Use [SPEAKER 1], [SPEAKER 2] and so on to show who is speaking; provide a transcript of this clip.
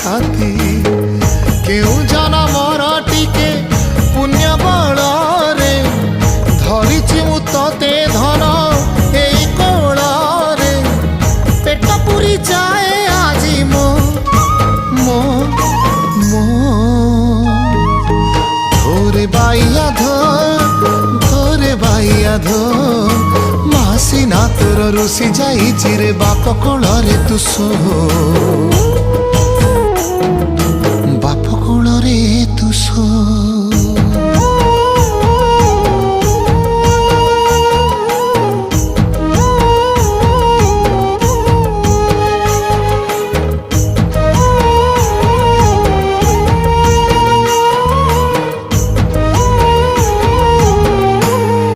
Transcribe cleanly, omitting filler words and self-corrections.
[SPEAKER 1] छाती केउ जना मोर टिके पुण्य बल रे धरिछि मु तते धन एई कोल रे पेट पुरी जाए आजी मो मो मो धोरे बाइया धोरे बाइया धो मासी ना तोर रुसी जाई रे बाप कोल रे तू सो।